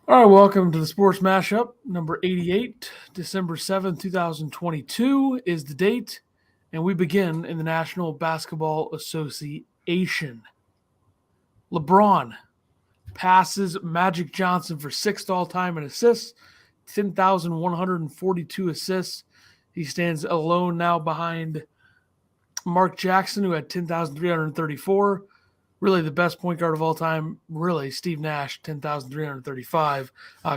All right, welcome to the Sports Mashup, number 88, December 7th, 2022 is the date, and we begin in the National Basketball Association. LeBron passes Magic Johnson for sixth all-time in assists, 10,142 assists. He stands alone now behind Mark Jackson, who had 10,334. Really the best point guard of all time, really, Steve Nash, 10,335.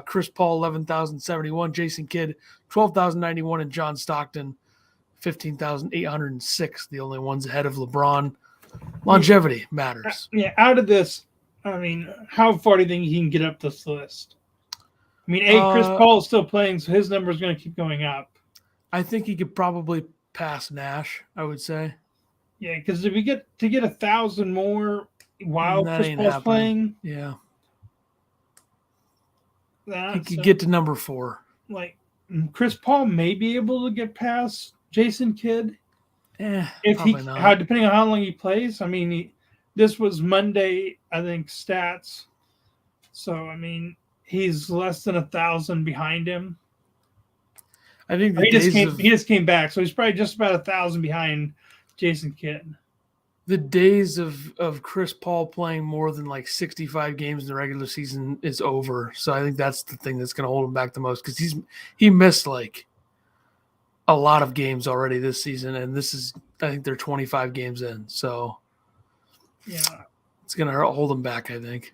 Chris Paul, 11,071. Jason Kidd, 12,091. And John Stockton, 15,806. The only ones ahead of LeBron. Longevity matters. Yeah, out of this, I mean, how far do you think he can get up this list? I mean, Chris Paul is still playing, so his number is going to keep going up. I think he could probably pass Nash, I would say. Yeah, because if we get 1,000 more while Chris Paul's playing, yeah, he could get to number 4. Like Chris Paul may be able to get past Jason Kidd. Probably not. Depending on how long he plays. I mean, this was Monday, I think, stats. So I mean, he's less than 1,000 behind him. I think he just came back, so he's probably just about 1,000 behind Jason Kidd. The days of Chris Paul playing more than like 65 games in the regular season is over. So I think that's the thing that's going to hold him back the most, because he missed like a lot of games already this season, and this is, I think they're 25 games in. So yeah, it's going to hold him back, I think.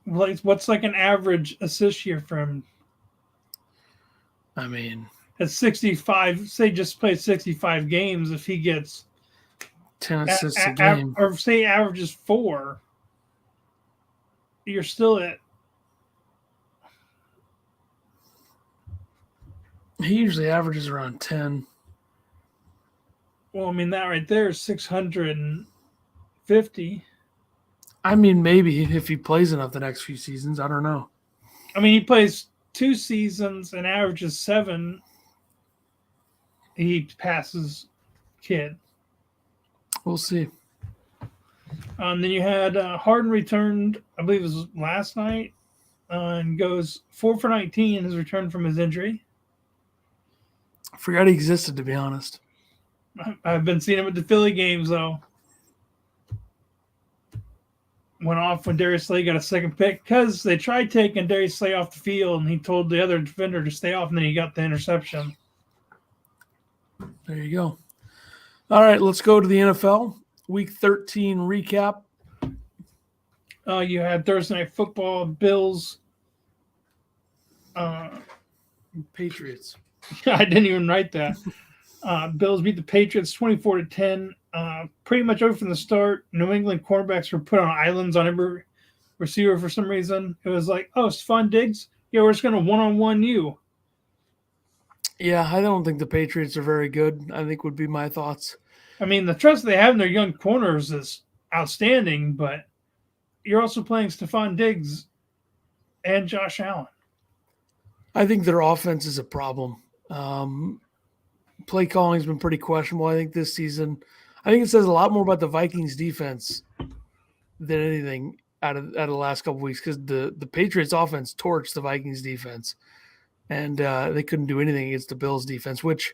What's like an average assist year from? I mean, at 65, say just play 65 games, if he gets 10 assists a game, or say averages 4, you're still at. He usually averages around 10. Well, I mean, that right there is 650. I mean, maybe if he plays enough the next few seasons, I don't know. I mean, he plays 2 seasons and averages 7. He passes Kidd. We'll see. Then you had Harden returned, I believe it was last night, and goes 4 for 19 in his return from his injury. I forgot he existed, to be honest. I've been seeing him at the Philly games, though. Went off when Darius Slay got a second pick because they tried taking Darius Slay off the field, and he told the other defender to stay off, and then he got the interception. There you go. All right, let's go to the NFL. Week 13 recap. You had Thursday Night Football, Bills. Patriots. I didn't even write that. Bills beat the Patriots 24-10. Pretty much over from the start. New England cornerbacks were put on islands on every receiver for some reason. It was like, oh, Stephon Diggs? Yeah, we're just going to one-on-one you. Yeah, I don't think the Patriots are very good, I think would be my thoughts. I mean, the trust they have in their young corners is outstanding, but you're also playing Stephon Diggs and Josh Allen. I think their offense is a problem. Play calling has been pretty questionable, I think, this season. I think it says a lot more about the Vikings defense than anything out of the last couple of weeks, because the Patriots offense torched the Vikings defense, and they couldn't do anything against the Bills defense, which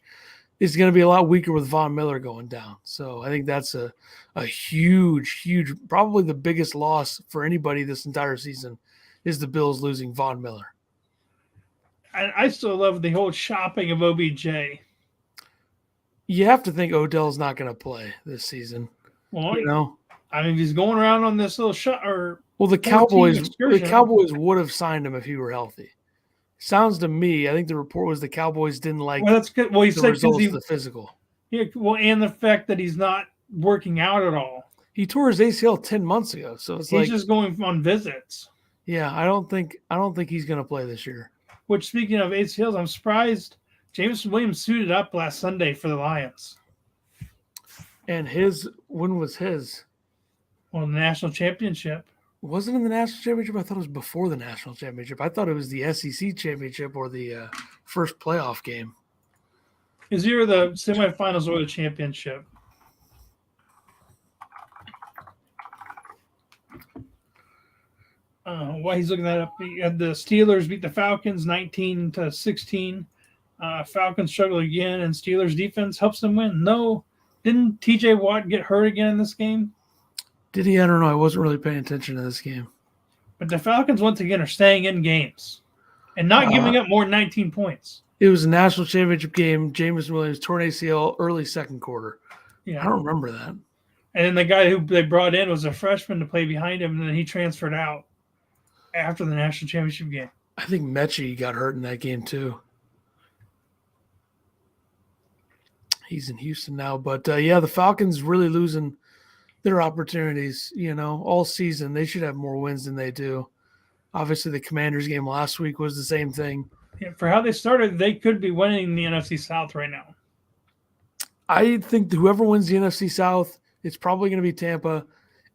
is going to be a lot weaker with Von Miller going down. So I think that's a huge, probably the biggest loss for anybody this entire season is the Bills losing Von Miller. I still love the whole shopping of OBJ. You have to think Odell's not going to play this season. Well, you know, I mean, he's going around on this little shot. The Cowboys would have signed him if he were healthy. Sounds to me, I think the report was the Cowboys didn't like. Well, that's good. Well, he said results of the physical. Yeah, well, and the fact that he's not working out at all. He tore his ACL 10 months ago, so he's just going on visits. Yeah, I don't think he's going to play this year. Which, speaking of ACLs, I'm surprised Jameson Williams suited up last Sunday for the Lions. And when was his? Well, the national championship. Was it in the national championship? I thought it was before the national championship. I thought it was the SEC championship or the first playoff game. Is either the semifinals or the championship? While he's looking that up, he had the Steelers beat the Falcons 19-16. Falcons struggle again, and Steelers defense helps them win. No, didn't T.J. Watt get hurt again in this game? Did he? I don't know. I wasn't really paying attention to this game. But the Falcons once again are staying in games and not giving up more than 19 points. It was a national championship game. Jameson Williams torn ACL early second quarter. Yeah, I don't remember that. And then the guy who they brought in was a freshman to play behind him, and then he transferred out after the national championship game. I think Mechie got hurt in that game too. He's in Houston now. But, the Falcons really losing their opportunities, all season. They should have more wins than they do. Obviously, the Commanders game last week was the same thing. Yeah, for how they started, they could be winning the NFC South right now. I think whoever wins the NFC South, it's probably going to be Tampa,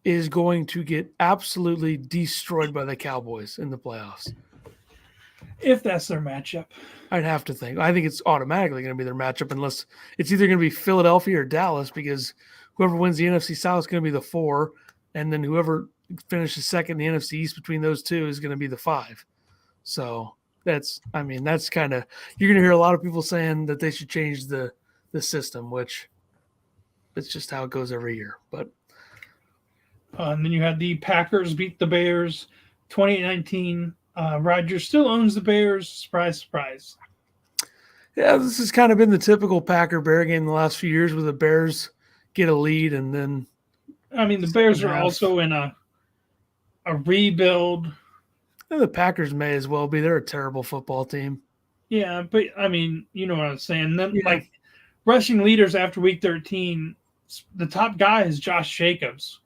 is going to get absolutely destroyed by the Cowboys in the playoffs. If that's their matchup. I'd have to think. I think it's automatically going to be their matchup unless it's either going to be Philadelphia or Dallas, because whoever wins the NFC South is going to be the 4, and then whoever finishes second in the NFC East between those two is going to be the 5. So that's kind of – you're going to hear a lot of people saying that they should change the system, which it's just how it goes every year. But and then you had the Packers beat the Bears 28-19. Rodgers still owns the Bears. Surprise, surprise. Yeah, this has kind of been the typical Packer-Bear game the last few years where the Bears get a lead and then – the Bears are also in a rebuild. The Packers may as well be. They're a terrible football team. Yeah, but, you know what I'm saying. Then, rushing leaders after week 13, the top guy is Josh Jacobs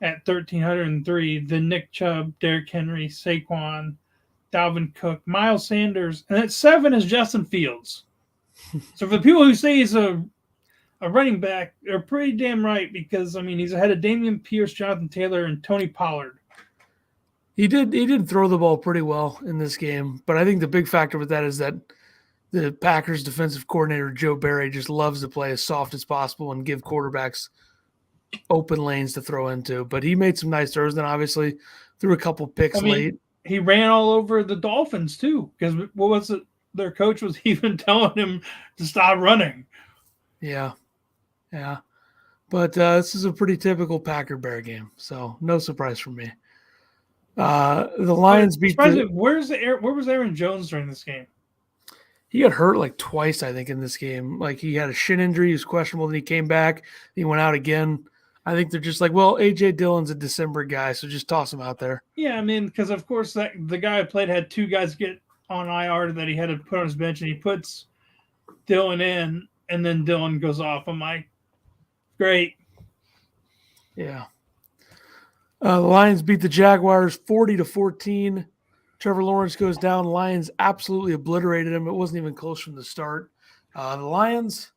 at 1,303. Then Nick Chubb, Derrick Henry, Saquon, Dalvin Cook, Miles Sanders. And at 7 is Justin Fields. So for the people who say he's a running back, they're pretty damn right because, he's ahead of Damian Pierce, Jonathan Taylor, and Tony Pollard. He did throw the ball pretty well in this game, but I think the big factor with that is that the Packers defensive coordinator, Joe Barry, just loves to play as soft as possible and give quarterbacks open lanes to throw into. But he made some nice throws, then obviously threw a couple picks late. He ran all over the Dolphins too, because what was it? Their coach was even telling him to stop running. Yeah. But this is a pretty typical Packer-Bear game, so no surprise for me. The Lions beat where was Aaron Jones during this game? He got hurt like twice, I think, in this game. Like he had a shin injury, he was questionable, then he came back, he went out again. I think they're just like, well, A.J. Dillon's a December guy, so just toss him out there. Yeah, because of course the guy I played had 2 guys get on IR that he had to put on his bench, and he puts Dillon in, and then Dillon goes off. I'm like, great. Yeah. The Lions beat the Jaguars 40-14. Trevor Lawrence goes down. Lions absolutely obliterated him. It wasn't even close from the start. The Lions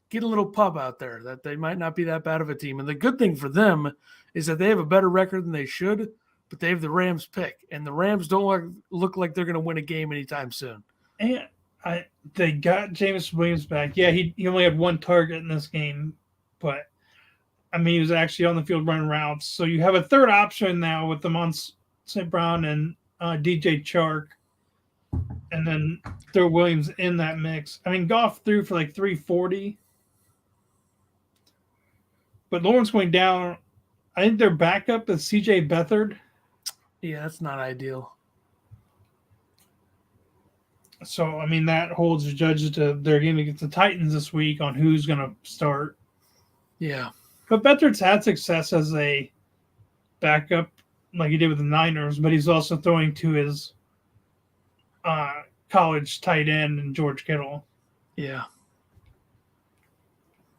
get a little pub out there that they might not be that bad of a team. And the good thing for them is that they have a better record than they should, but they have the Rams pick. And the Rams don't look like they're going to win a game anytime soon. And they got Jameson Williams back. Yeah, he only had 1 target in this game, but he was actually on the field running routes. So you have a third option now with Amon St. Brown and DJ Chark, and then throw Williams in that mix. Goff threw for like 340, but Lawrence going down. I think their backup is CJ Beathard. Yeah, that's not ideal. So, that holds the judges to their game against the Titans this week on who's going to start. Yeah. But Beathard's had success as a backup like he did with the Niners, but he's also throwing to his college tight end and George Kittle. Yeah.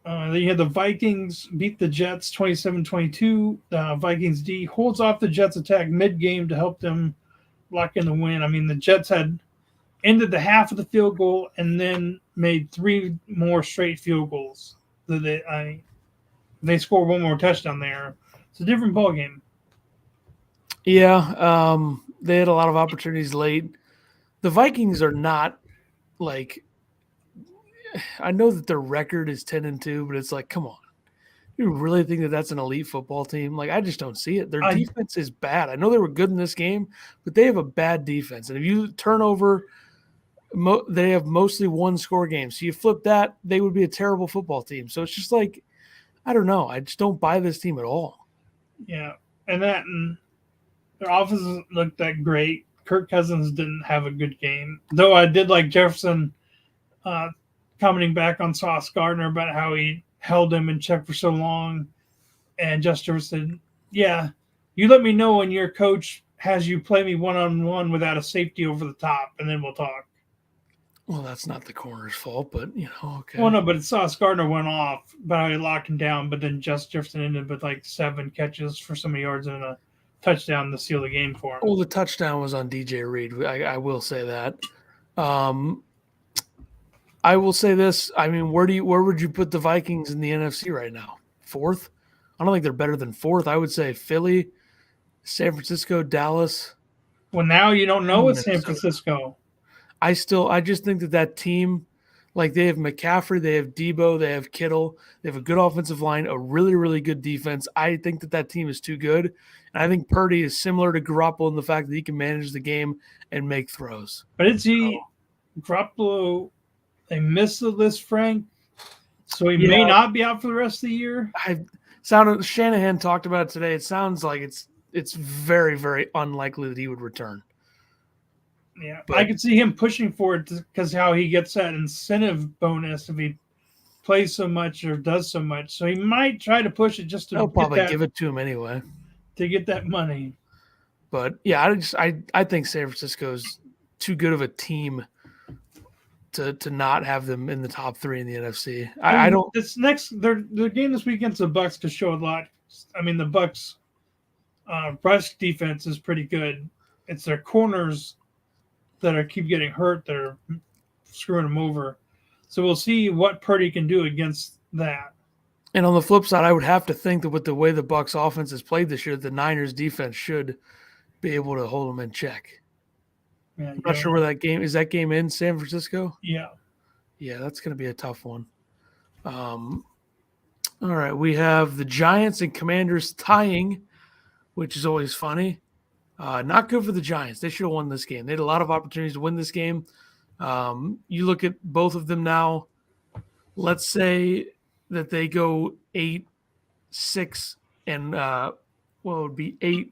Then you had the Vikings beat the Jets 27-22. The Vikings D holds off the Jets attack mid-game to help them lock in the win. The Jets had ended the half of the field goal and then made 3 more straight field goals. They score 1 more touchdown there. It's a different ball game. Yeah, they had a lot of opportunities late. The Vikings are not like – I know that their record is 10-2, but it's like, come on. You really think that that's an elite football team? Like, I just don't see it. Their I defense is bad. I know they were good in this game, but they have a bad defense. And if you turn over, they have mostly one-score games. So you flip that, they would be a terrible football team. So it's just like, I don't know. I just don't buy this team at all. yeah, and their offense doesn't look that great. Kirk Cousins didn't have a good game, though. I did like Jefferson commenting back on Sauce Gardner about how he held him in check for so long, and Justin said, "Yeah, you let me know when your coach has you play me one-on-one without a safety over the top, and then we'll talk." Well, that's not the corner's fault, but, okay. Well, no, but Sauce Gardner went off, but I locked him down. But then Justin Jefferson ended with like 7 catches for so many yards and a touchdown to seal the game for him. Well, the touchdown was on DJ Reed. I will say that. I will say this. I mean, where would you put the Vikings in the NFC right now? 4th? I don't think they're better than 4th. I would say Philly, San Francisco, Dallas. Well, now you don't know with San Minnesota. Francisco. I just think that team, like they have McCaffrey, they have Debo, they have Kittle, they have a good offensive line, a really, really good defense. I think that team is too good. And I think Purdy is similar to Garoppolo in the fact that he can manage the game and make throws. But Garoppolo, they missed the list, Frank, so he may not be out for the rest of the year. Shanahan talked about it today. It sounds like it's very, very unlikely that he would return. Yeah, but I could see him pushing for it because how he gets that incentive bonus if he plays so much or does so much. So he might try to push it just to They'll probably give it to him anyway to get that money. But yeah, I think San Francisco's too good of a team to not have them in the top 3 in the NFC. I don't. Their game this week against the Bucs could show a lot. I mean, the Bucs rush defense is pretty good. It's their corners that keep getting hurt. They're screwing them over. So we'll see what Purdy can do against that. And on the flip side, I would have to think that with the way the Bucs offense has played this year, the Niners defense should be able to hold them in check. Yeah, I'm not sure where that game is. That game in San Francisco? Yeah. Yeah, that's going to be a tough one. All right, we have the Giants and Commanders tying, which is always funny. Not good for the Giants. They should have won this game. They had a lot of opportunities to win this game. You look at both of them now. Let's say that they go 8-6 and it would be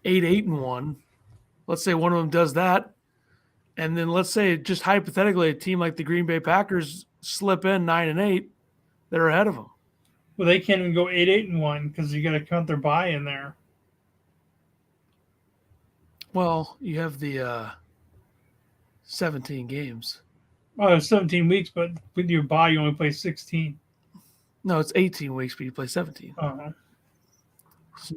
8-8-1. Let's say one of them does that. And then let's say just hypothetically a team like the Green Bay Packers slip in 9-8, they're ahead of them. Well, they can't even go 8-8-1 because you got to count their bye in there. Well, you have the 17 games. Oh, it's 17 weeks, but with your bye, you only play 16. No, it's 18 weeks, but you play 17. Uh-huh.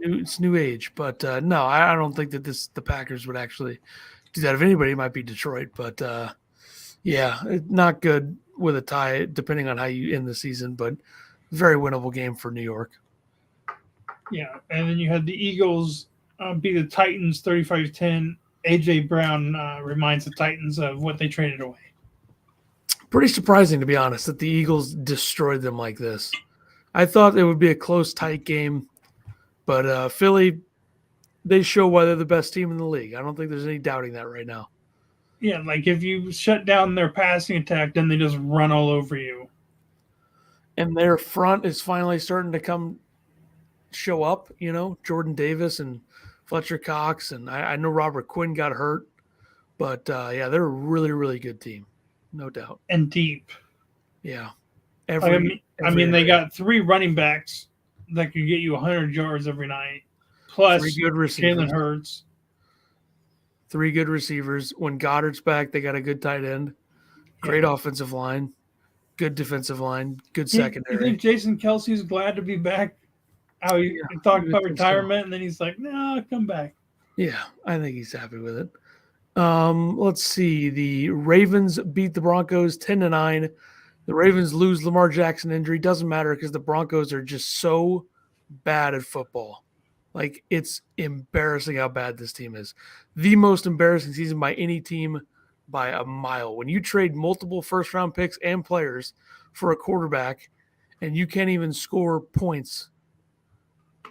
It's new age, but no, I don't think that the Packers would actually do that. If anybody, it might be Detroit, but yeah, not good with a tie, depending on how you end the season, but very winnable game for New York. Yeah, and then you had the Eagles beat the Titans 35-10. A.J. Brown reminds the Titans of what they traded away. Pretty surprising, to be honest, that the Eagles destroyed them like this. I thought it would be a close, tight game, but Philly, they show why they're the best team in the league. I don't think there's any doubting that right now. Yeah, like if you shut down their passing attack, then they just run all over you. And their front is finally starting to show up, Jordan Davis and Fletcher Cox. And I know Robert Quinn got hurt, but yeah, they're a really, really good team. No doubt. And deep. Yeah. They got 3 running backs that can get you 100 yards every night. Plus, 3 good receivers. Jalen Hurts. 3 good receivers. When Goddard's back, they got a good tight end. Great offensive line. Good defensive line. Good secondary. You think Jason Kelsey's glad to be back? How he talked about retirement, and then he's like, no, I'll come back. Yeah, I think he's happy with it. Let's see. The Ravens beat the Broncos 10-9. The Ravens lose Lamar Jackson injury. Doesn't matter because the Broncos are just so bad at football. Like, it's embarrassing how bad this team is. The most embarrassing season by any team by a mile. When you trade multiple first-round picks and players for a quarterback and you can't even score points.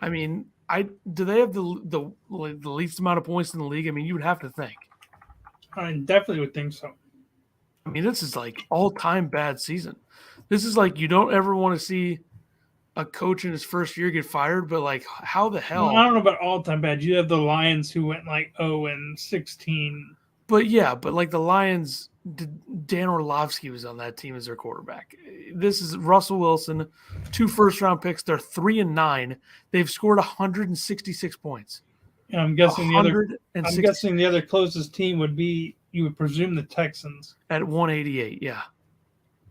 I mean, do they have the least amount of points in the league? I mean, you would have to think. I definitely would think so. I mean, this is like all-time bad season. This is like you don't ever want to see a coach in his first year get fired, but like how the hell? Well, I don't know about all-time bad. You have the Lions who went like 0-16. But yeah, but like the Lions, Dan Orlovsky was on that team as their quarterback. This is Russell Wilson, 2 first-round picks. They're 3-9. They've scored 166 points. And I'm guessing the other closest team would be, you would presume, the Texans at 188. Yeah,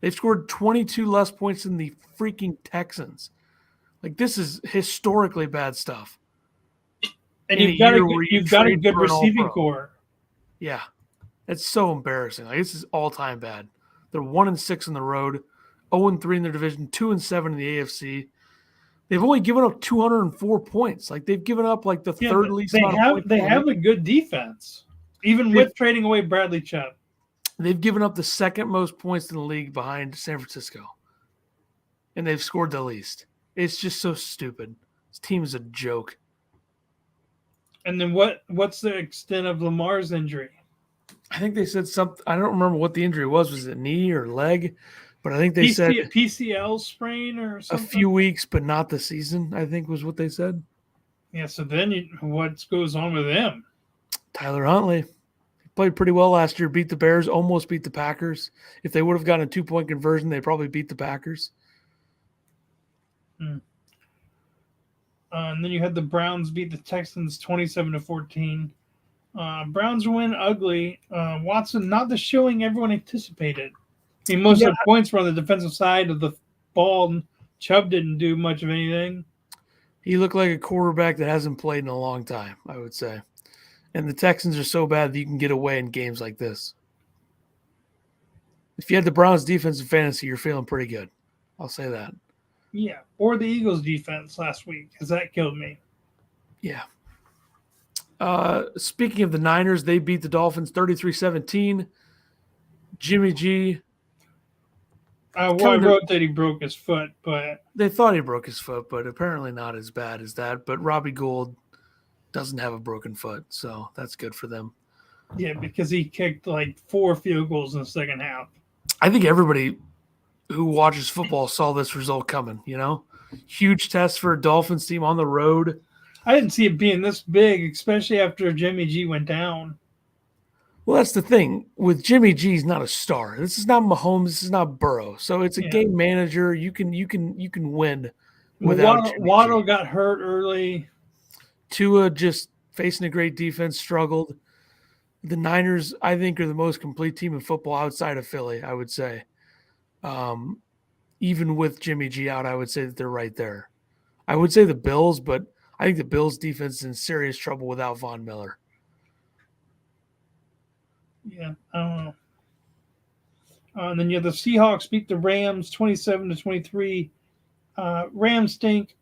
they've scored 22 less points than the freaking Texans. Like, this is historically bad stuff. And you've got a good receiving core. Yeah, it's so embarrassing. Like, this is all-time bad. They're 1-6 on the road, 0-3 in their division, 2-7 in the AFC. They've only given up 204 points. Like, they've given up like the third least amount of points. They have a good defense, even with trading away Bradley Chubb. They've given up the second most points in the league behind San Francisco, and they've scored the least. It's just so stupid. This team is a joke. And then what's the extent of Lamar's injury? I think they said something. I don't remember what the injury was. Was it knee or leg? But I think they said PCL sprain or something. A few weeks, but not the season, I think was what they said. Yeah, so then what goes on with him? Tyler Huntley. He played pretty well last year, beat the Bears, almost beat the Packers. If they would have gotten a 2-point conversion, they probably beat the Packers. And then you had the Browns beat the Texans 27-14. Browns win ugly. Watson, not the showing everyone anticipated. I mean, most of the points were on the defensive side of the ball. Chubb didn't do much of anything. He looked like a quarterback that hasn't played in a long time, I would say. And the Texans are so bad that you can get away in games like this. If you had the Browns defense in fantasy, you're feeling pretty good. I'll say that. Yeah, or the Eagles defense last week, because that killed me. Yeah. Speaking of the Niners, they beat the Dolphins 33-17. Jimmy G. I wrote that he broke his foot, but they thought he broke his foot, but apparently not as bad as that. But Robbie Gould doesn't have a broken foot, so that's good for them. Yeah, because he kicked like 4 field goals in the second half. I think everybody who watches football saw this result coming, you know? Huge test for a Dolphins team on the road. I didn't see it being this big, especially after Jimmy G went down. Well, that's the thing. With Jimmy G, he's not a star. This is not Mahomes. This is not Burrow. So it's a game manager. You can win without Waddle got hurt early. Tua just facing a great defense, struggled. The Niners, I think, are the most complete team in football outside of Philly, I would say. Even with Jimmy G out, I would say that they're right there. I would say the Bills, but I think the Bills' defense is in serious trouble without Von Miller. Yeah, I don't know. And then you have the Seahawks beat the Rams 27-23. Rams stink.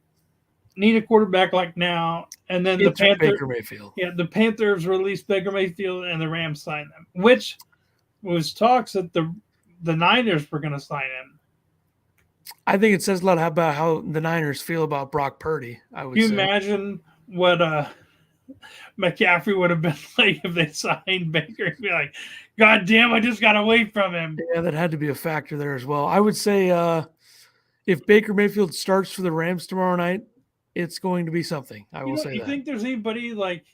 Need a quarterback like now. And then the Panthers. Baker Mayfield. Yeah, the Panthers released Baker Mayfield and the Rams signed them, which was talks that the Niners were going to sign him. I think it says a lot about how the Niners feel about Brock Purdy. I would. Can you imagine what McCaffrey would have been like if they signed Baker? He'd be like, God damn, I just got away from him. Yeah, that had to be a factor there as well. I would say if Baker Mayfield starts for the Rams tomorrow night, it's going to be something. I will say that. You think there's anybody like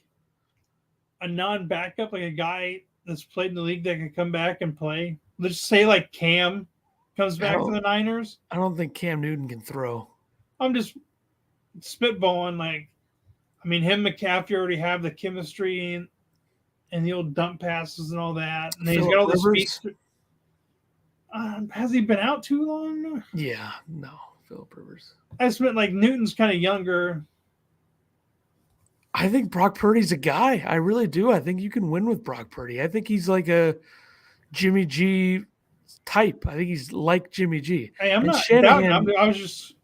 a non-backup, like a guy that's played in the league that can come back and play? Let's say like Cam comes back to the Niners. I don't think Cam Newton can throw. I'm just spitballing. Like, I mean, him and McCaffrey already have the chemistry and the old dump passes and all that. And he's got all the speed. Has he been out too long? Yeah, no, Philip Rivers. I just meant like Newton's kind of younger. I think Brock Purdy's a guy. I really do. I think you can win with Brock Purdy. I think he's like a Jimmy G type. I think he's like Jimmy G. Hey, I'm not doubting. I was just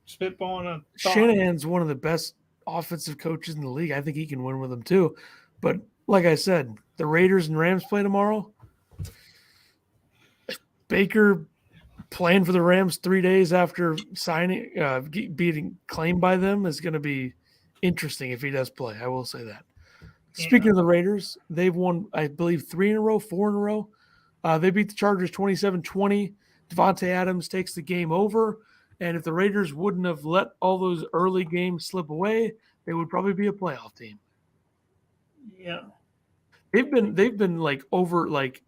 spitballing a thought. Shanahan's one of the best offensive coaches in the league. I think he can win with them too. But like I said, the Raiders and Rams play tomorrow. Baker playing for the Rams 3 days after signing, being claimed by them is going to be interesting if he does play. I will say that. Speaking of the Raiders, they've won, I believe, 4 in a row. They beat the Chargers 27-20. Devontae Adams takes the game over. And if the Raiders wouldn't have let all those early games slip away, they would probably be a playoff team. Yeah. They've been like over, like,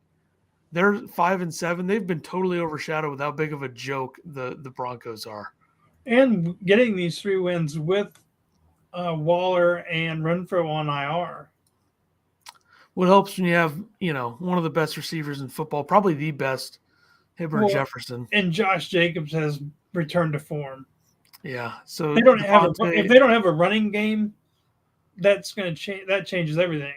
they're 5-7. They've been totally overshadowed with how big of a joke the Broncos are. And getting these 3 wins with Waller and Renfro on IR. What helps when you have, one of the best receivers in football, probably the best, Hibbert Jefferson. And Josh Jacobs has returned to form. Yeah. So if they don't have a running game, that's going to change. That changes everything.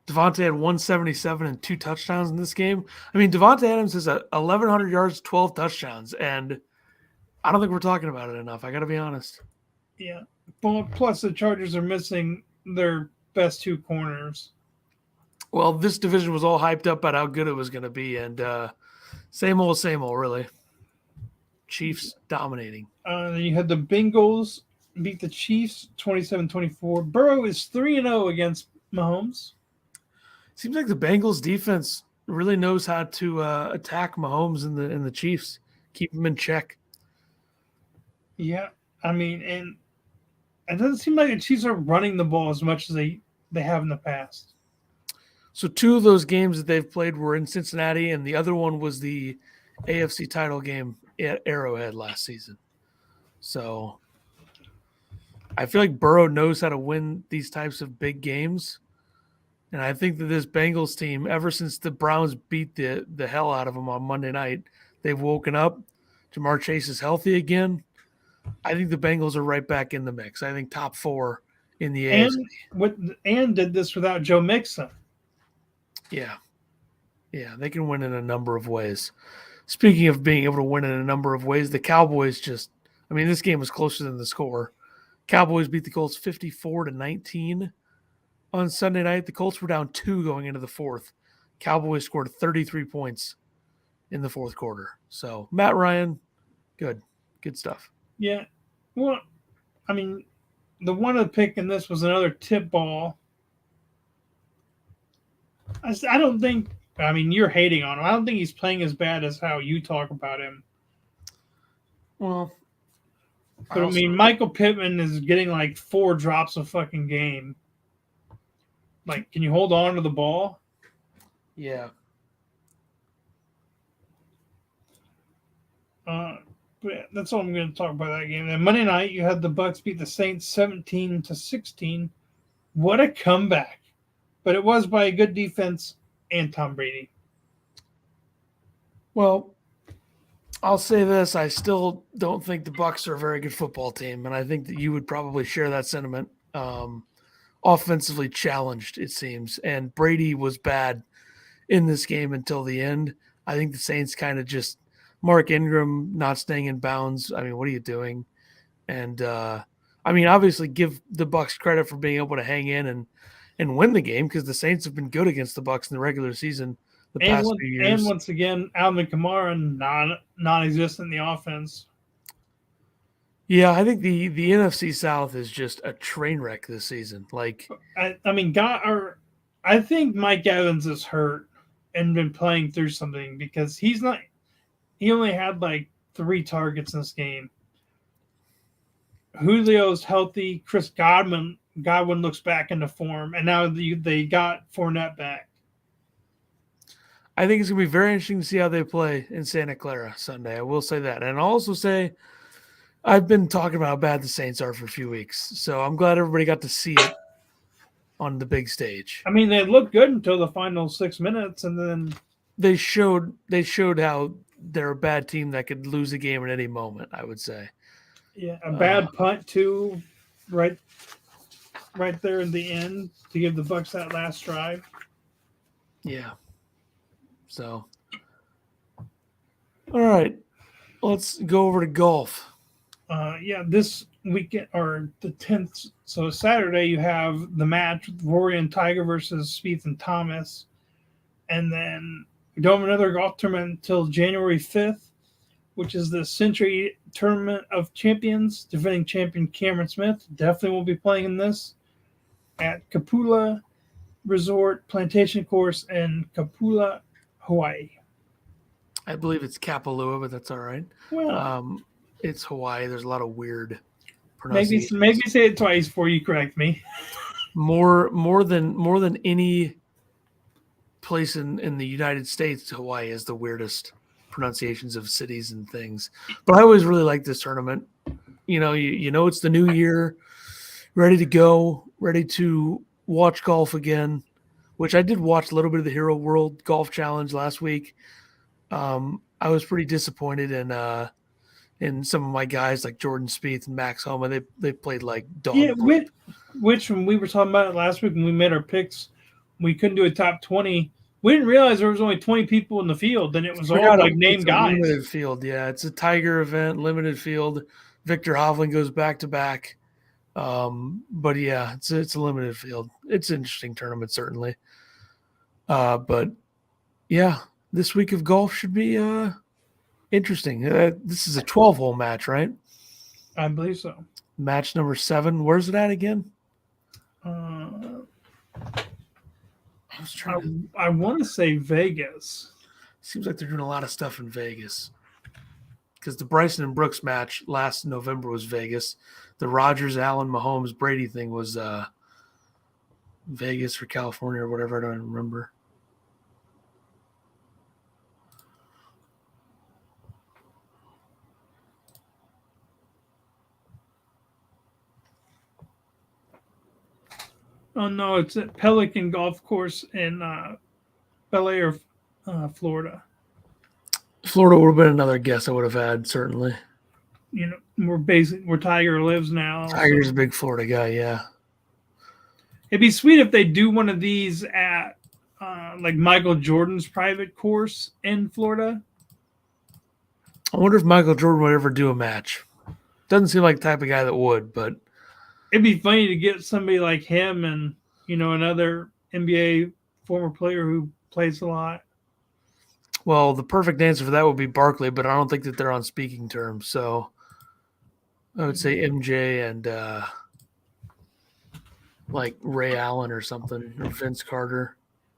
Devontae had 177 and 2 touchdowns in this game. I mean, Devontae Adams has 1,100 yards, 12 touchdowns, and I don't think we're talking about it enough. I got to be honest. Yeah. Well, plus the Chargers are missing their best 2 corners. Well, this division was all hyped up about how good it was going to be, and same old, really. Chiefs dominating. You had the Bengals beat the Chiefs 27-24. Burrow is 3-0 against Mahomes. Seems like the Bengals defense really knows how to attack Mahomes and the Chiefs, keep them in check. Yeah, I mean, and it doesn't seem like the Chiefs are running the ball as much as they have in the past. So 2 of those games that they've played were in Cincinnati, and the other one was the AFC title game at Arrowhead last season. So I feel like Burrow knows how to win these types of big games. And I think that this Bengals team, ever since the Browns beat the hell out of them on Monday night, they've woken up. Jamar Chase is healthy again. I think the Bengals are right back in the mix. I think top 4 in the AFC. And did this without Joe Mixon. Yeah. Yeah, they can win in a number of ways. Speaking of being able to win in a number of ways, the Cowboys this game was closer than the score. Cowboys beat the Colts 54-19 on Sunday night. The Colts were down 2 going into the 4th. Cowboys scored 33 points in the 4th quarter. So, Matt Ryan, good stuff. Yeah. Well, I mean, the one to pick in this was another tip ball. I don't think, I mean, you're hating on him. I don't think he's playing as bad as how you talk about him. Well, but I mean, Michael Pittman is getting like 4 drops a fucking game. Like, can you hold on to the ball? Yeah. But that's all I'm going to talk about that game. And Monday night, you had the Bucks beat the Saints 17-16. What a comeback! But it was by a good defense and Tom Brady. Well, I'll say this: I still don't think the Bucks are a very good football team, and I think that you would probably share that sentiment. Offensively challenged, it seems, and Brady was bad in this game until the end. I think the Saints kind of just Mark Ingram not staying in bounds. I mean, what are you doing? And obviously give the Bucks credit for being able to hang in and win the game, because the Saints have been good against the Bucks in the regular season the past few years. And once again, Alvin Kamara non-existent in the offense. Yeah, I think the NFC South is just a train wreck this season. Like, I think Mike Evans is hurt and been playing through something, because he only had like 3 targets in this game. Julio's healthy. Chris Godwin looks back into form, and now they got Fournette back. I think it's going to be very interesting to see how they play in Santa Clara Sunday. I will say that. And I'll also say I've been talking about how bad the Saints are for a few weeks, so I'm glad everybody got to see it on the big stage. I mean, they looked good until the final 6 minutes, and then they showed how they're a bad team that could lose a game at any moment, I would say. Yeah, a bad punt too, right there in the end to give the Bucks that last drive. Yeah. So, all right, let's go over to golf. This weekend, or the 10th, so Saturday, you have the match with Rory and Tiger versus Spieth and Thomas. And then We don't have another golf tournament until January 5th, which is the Century Tournament of Champions. Defending champion Cameron Smith definitely will be playing in this at Kapula Resort Plantation Course in Kapula, Hawaii. I believe it's Kapalua, but that's all right. Well, It's Hawaii. There's a lot of weird maybe pronunciations. say it twice before you correct me. More than any place in the United States, Hawaii is the weirdest pronunciations of cities and things. But I always really like this tournament. You know it's the new year, ready to go, ready to watch golf again, which I did watch a little bit of the Hero World Golf Challenge last week. I was pretty disappointed in some of my guys like Jordan Spieth and Max Homa. They played like dog. Yeah, which when we were talking about it last week when we made our picks, we couldn't do a top 20. We didn't realize there was only 20 people in the field, and it was all like named guys. Limited field, yeah. It's a Tiger event, limited field. Victor Hovland goes back to back. But yeah, it's a limited field. It's an interesting tournament, certainly. But yeah, this week of golf should be interesting. This is a 12-hole match, right? I believe so. Match number 7. Where's it at again? I want to say Vegas. Seems like they're doing a lot of stuff in Vegas. Because the Bryson and Brooks match last November was Vegas. The Rodgers, Allen, Mahomes, Brady thing was Vegas or California or whatever. I don't remember. Oh, no, it's at Pelican Golf Course in Bel Air, Florida. Florida would have been another guess I would have had, certainly. You know, where Tiger lives now. Tiger's a big Florida guy, yeah. It'd be sweet if they do one of these at like Michael Jordan's private course in Florida. I wonder if Michael Jordan would ever do a match. Doesn't seem like the type of guy that would, but it'd be funny to get somebody like him and, you know, another NBA former player who plays a lot. Well, the perfect answer for that would be Barkley, but I don't think that they're on speaking terms. So I would say MJ and like Ray Allen or something, or Vince Carter.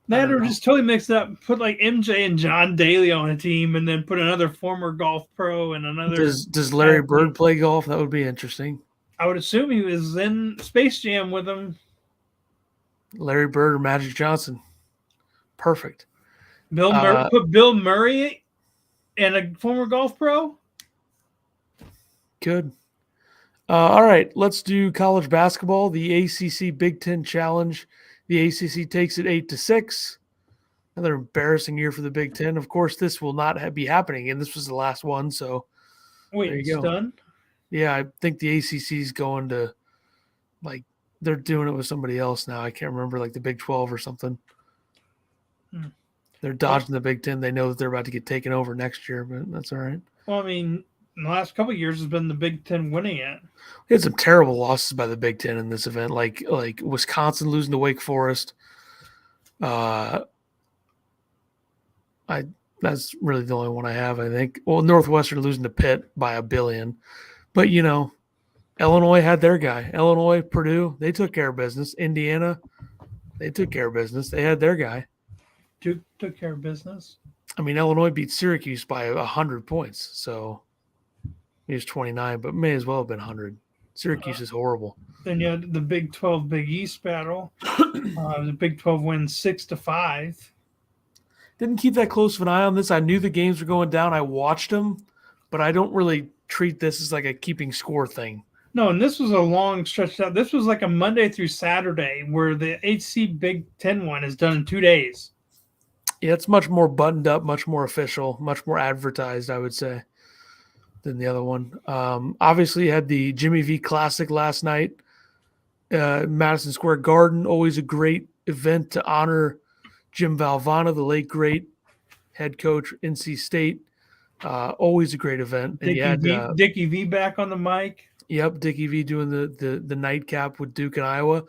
That or just totally mix it up. Put like MJ and John Daly on a team, and then put another former golf pro and another. Does Larry Bird play golf? That would be interesting. I would assume he was in Space Jam with him. Larry Bird or Magic Johnson. Perfect. Put Bill Murray and a former golf pro. Good. All right, let's do college basketball. The ACC Big Ten Challenge. The ACC takes it 8-6. Another embarrassing year for the Big Ten. Of course, this will not be happening, and this was the last one. So, wait, it's done? Yeah, I think the ACC is going to, like, they're doing it with somebody else now. I can't remember, like the Big 12 or something. They're dodging the Big Ten. They know that they're about to get taken over next year, but that's all right. Well, I mean, in the last couple of years has been the Big Ten winning it. We had some terrible losses by the Big Ten in this event, like Wisconsin losing to Wake Forest. That's really the only one I have, I think. Well, Northwestern losing to Pitt by 1 billion. But, you know, Illinois had their guy. Illinois, Purdue, they took care of business. Indiana, they took care of business. They had their guy. Duke took care of business. I mean, Illinois beat Syracuse by 100 points. So he was 29, but may as well have been 100. Syracuse is horrible. Then you had the Big 12 Big East battle. The Big 12 wins 6-5. Didn't keep that close of an eye on this. I knew the games were going down. I watched them, but I don't really treat this as like a keeping score thing. No, and this was a long stretch out. This was like a Monday through Saturday where the HC Big 10 one is done in 2 days. Yeah, it's much more buttoned up, much more official, much more advertised, I would say, than the other one. Obviously, you had the Jimmy V Classic last night. Madison Square Garden, always a great event to honor Jim Valvano, the late great head coach, NC State. Always a great event. And Dickie V back on the mic. Yep, Dickie V doing the nightcap with Duke and Iowa.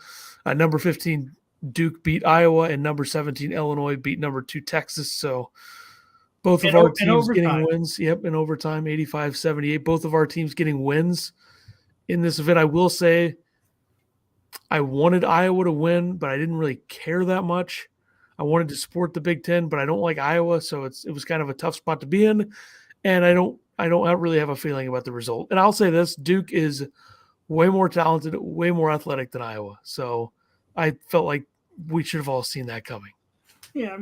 Number 15 Duke beat Iowa, and number 17 Illinois beat number 2 Texas. So Both of our in teams getting overtime. wins. Yep, in overtime, 85-78. Both of our teams getting wins in this event. I will say I wanted Iowa to win, but I didn't really care that much. I wanted to support the Big Ten, but I don't like Iowa, so it was kind of a tough spot to be in. And I don't really have a feeling about the result. And I'll say this: Duke is way more talented, way more athletic than Iowa. So I felt like we should have all seen that coming. Yeah,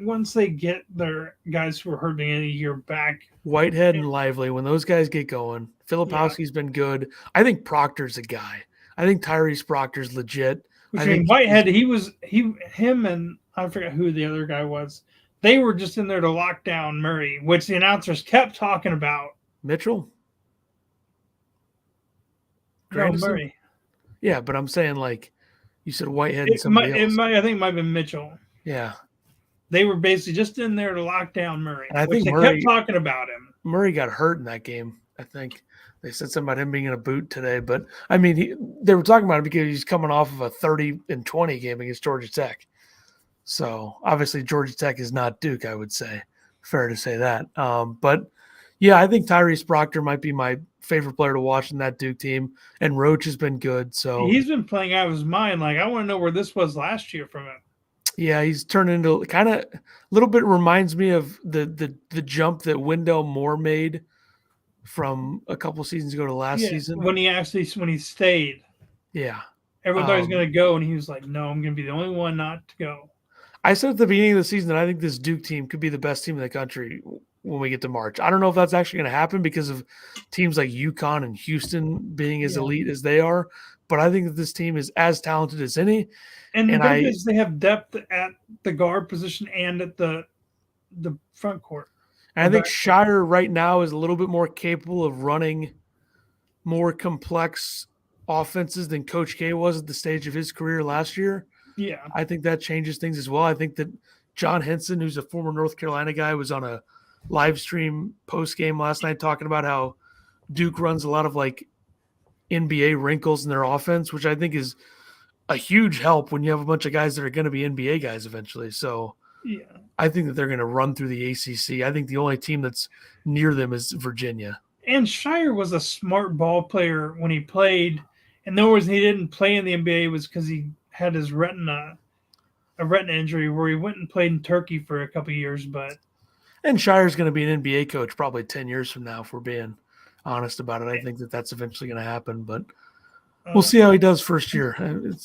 once they get their guys who are hurt the end of the year back, Whitehead and Lively, when those guys get going, Filipowski's been good. I think Proctor's a guy. I think Tyrese Proctor's legit. Which, I mean, Whitehead, him and I forget who the other guy was. They were just in there to lock down Murray, which the announcers kept talking about. Mitchell? No, Murray. Yeah, but I'm saying, like, you said Whitehead and somebody else. I think it might have been Mitchell. Yeah. They were basically just in there to lock down Murray. And I think they kept talking about him. Murray got hurt in that game, I think. They said something about him being in a boot today. But, I mean, they were talking about it because he's coming off of a 30-20 game against Georgia Tech. So, obviously, Georgia Tech is not Duke, I would say. Fair to say that. But, yeah, I think Tyrese Proctor might be my favorite player to watch in that Duke team. And Roach has been good. So he's been playing out of his mind. Like, I want to know where this was last year from him. Yeah, he's turned into kind of a little bit reminds me of the jump that Wendell Moore made from a couple seasons ago to last season. When he stayed. Yeah. Everyone thought he was going to go, and he was like, no, I'm going to be the only one not to go. I said at the beginning of the season that I think this Duke team could be the best team in the country when we get to March. I don't know if that's actually going to happen because of teams like UConn and Houston being as elite as they are, but I think that this team is as talented as any. And the thing is they have depth at the guard position and at the front court. And I think Shire right now is a little bit more capable of running more complex offenses than Coach K was at the stage of his career last year. Yeah. I think that changes things as well. I think that John Henson, who's a former North Carolina guy, was on a live stream post-game last night talking about how Duke runs a lot of like NBA wrinkles in their offense, which I think is a huge help when you have a bunch of guys that are going to be NBA guys eventually. So yeah, I think that they're going to run through the ACC. I think the only team that's near them is Virginia. And Shire was a smart ball player when he played. And the reason he didn't play in the NBA was because he had his retina injury where he went and played in Turkey for a couple of years. And Shire's going to be an NBA coach probably 10 years from now, if we're being honest about it. I think that that's eventually going to happen, but we'll see how he does first year.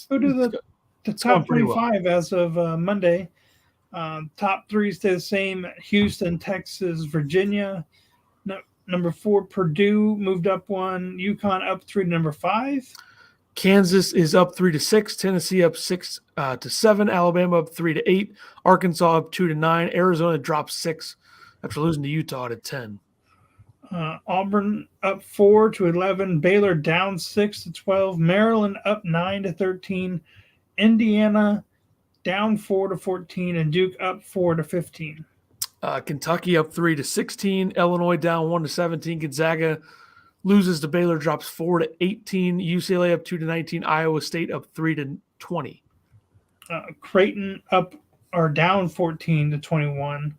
Go to the top 25 as of Monday. Top three stay the same: Houston, Texas, Virginia. Number 4, Purdue moved up 1. UConn up 3 to number 5. Kansas is up 3 to 6. Tennessee up 6 to 7. Alabama up 3 to 8. Arkansas up 2 to 9. Arizona dropped 6 after losing to Utah to 10. Auburn up 4 to 11. Baylor down 6 to 12. Maryland up 9 to 13. Indiana down 4 to 14, and Duke up 4 to 15. Kentucky up 3 to 16. Illinois down 1 to 17. Gonzaga loses to Baylor, drops 4 to 18. UCLA up 2 to 19. Iowa State up 3 to 20. Creighton down 14 to 21.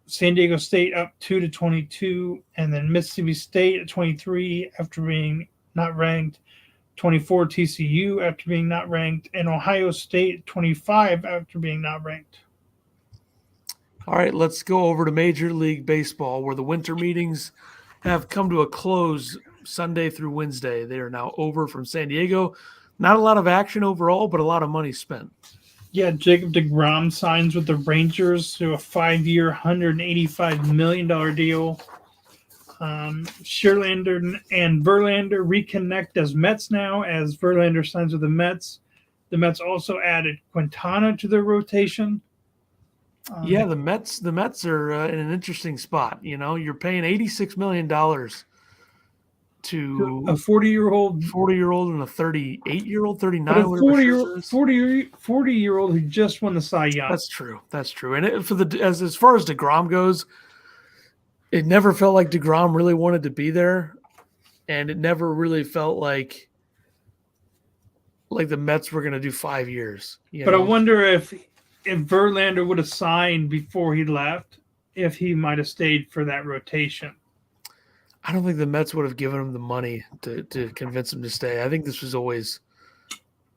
San Diego State up 2 to 22, and then Mississippi State at 23 after being not ranked. 24 TCU after being not ranked, and Ohio State 25 after being not ranked. All right, let's go over to Major League Baseball, where the winter meetings have come to a close Sunday through Wednesday. They are now over from San Diego. Not a lot of action overall, but a lot of money spent. Yeah, Jacob deGrom signs with the Rangers to a 5-year, $185 million deal. Scherlander and Verlander reconnect as Mets now, as Verlander signs with the Mets. The Mets also added Quintana to their rotation. The Mets are in an interesting spot. You know, you're paying $86 million to a 40-year-old and a 38-year-old, 39, a 40-year-old who just won the Cy Young. That's true. And as far as DeGrom goes, it never felt like DeGrom really wanted to be there, and it never really felt like the Mets were going to do 5 years. But I wonder if if Verlander would have signed before he left, if he might have stayed for that rotation. I don't think the Mets would have given him the money to convince him to stay. I think this was always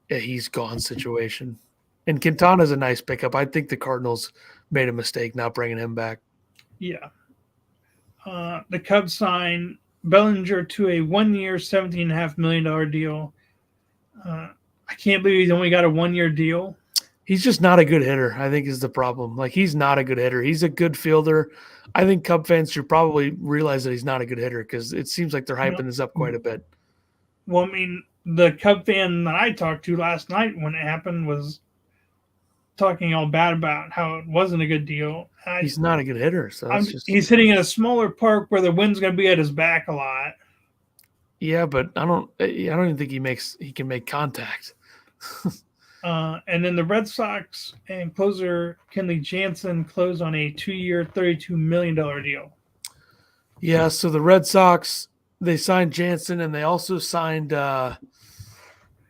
a he's gone situation. And Quintana's a nice pickup. I think the Cardinals made a mistake not bringing him back. Yeah. The Cubs signed Bellinger to a 1 year, $17.5 million deal. I can't believe he's only got a 1 year deal. He's just not a good hitter, I think is the problem. Like, he's not a good hitter. He's a good fielder. I think Cub fans should probably realize that he's not a good hitter because it seems like they're hyping this up quite a bit. Well, I mean, the Cub fan that I talked to last night when it happened was talking all bad about how it wasn't a good deal. He's not a good hitter. So he's hitting in a smaller park where the wind's going to be at his back a lot. Yeah, but I don't even think he can make contact. And then the Red Sox and closer Kenley Jansen closed on a 2 year, $32 million deal. Yeah, so the Red Sox, they signed Jansen and they also signed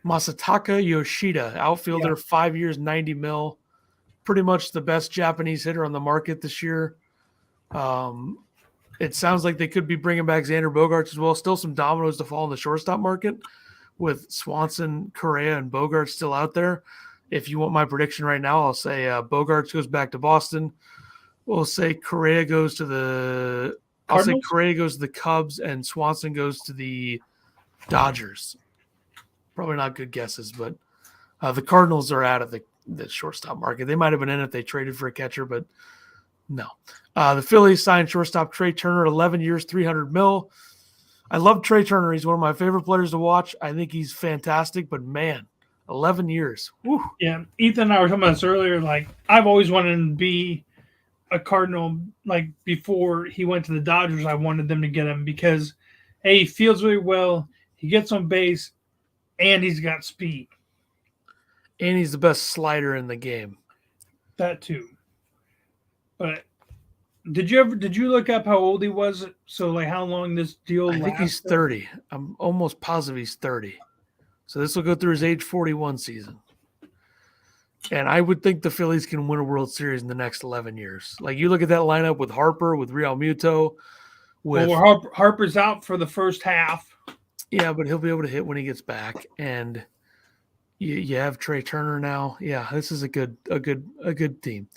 Masataka Yoshida, outfielder, 5 years, $90 million. Pretty much the best Japanese hitter on the market this year. It sounds like they could be bringing back Xander Bogaerts as well. Still some dominoes to fall in the shortstop market with Swanson, Correa, and Bogaerts still out there. If you want my prediction right now, I'll say Bogaerts goes back to Boston. We'll say Correa goes to the Cubs and Swanson goes to the Dodgers. Probably not good guesses, but the Cardinals are out of the shortstop market. They might have been in if they traded for a catcher, but no. The Phillies signed shortstop Trey Turner, 11 years, $300 million. I love Trey Turner. He's one of my favorite players to watch. I think he's fantastic, but man, 11 years. Woo. Yeah, Ethan and I were talking about this earlier. Like, I've always wanted to be a Cardinal. Like, before he went to the Dodgers, I wanted them to get him because, A, he fields really well, he gets on base, and he's got speed. And he's the best slider in the game. That too. But did you look up how old he was? So, like, how long this deal lasted? I think he's 30. I'm almost positive he's 30. So this will go through his age 41 season. And I would think the Phillies can win a World Series in the next 11 years. Like, you look at that lineup with Harper, with Real Muto. Harper's out for the first half. Yeah, but he'll be able to hit when he gets back. And you have Trey Turner now. Yeah, this is a good team.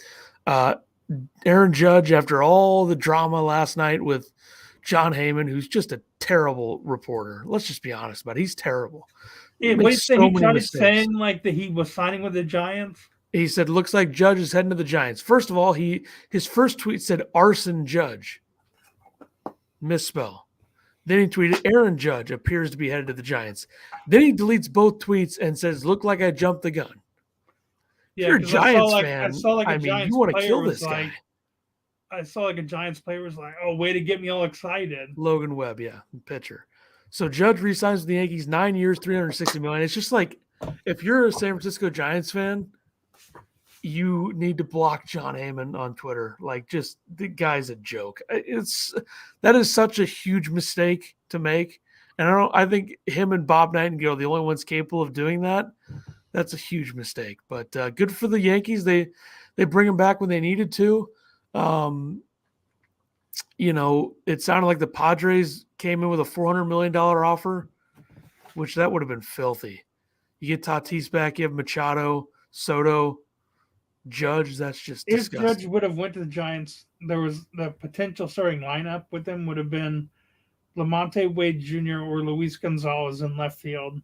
Aaron Judge, after all the drama last night with John Heyman, who's just a terrible reporter. Let's just be honest about it. He's terrible. He started saying like that he was signing with the Giants. He said, looks like Judge is heading to the Giants. First of all, his first tweet said Arson Judge. Misspell. Then he tweeted, Aaron Judge appears to be headed to the Giants. Then he deletes both tweets and says, look like I jumped the gun. Yeah, you're a Giants fan. You want to kill this guy. I saw like a Giants player was like, oh, way to get me all excited. Logan Webb, yeah, pitcher. So Judge re-signs with the Yankees, 9 years, $360 million. It's just like, if you're a San Francisco Giants fan, you need to block John Heyman on Twitter. Like, just the guy's a joke. That is such a huge mistake to make. And I think him and Bob Nightingale are the only ones capable of doing that. That's a huge mistake. But good for the Yankees. They bring him back when they needed to. It sounded like the Padres came in with a $400 million offer, which that would have been filthy. You get Tatis back, you have Machado, Soto, Judge. That's just disgusting. If Judge would have went to the Giants, there was the potential starting lineup with them would have been Lamonte Wade Jr. or Luis Gonzalez in left field,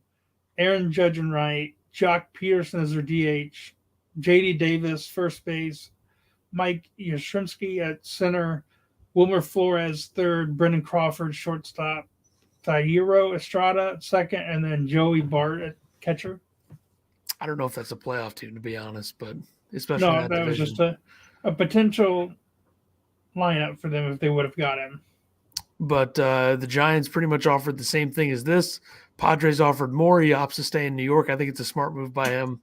Aaron Judge in right, Jock Peterson as their DH, J.D. Davis first base, Mike Yastrzemski at center, Wilmer Flores third, Brendan Crawford shortstop, Thairo Estrada at second, and then Joey Bart at catcher. I don't know if that's a playoff team, to be honest, but especially in that division. Was just a potential lineup for them if they would have got him. But the Giants pretty much offered the same thing as this. Padres offered more. He opts to stay in New York. I think it's a smart move by him,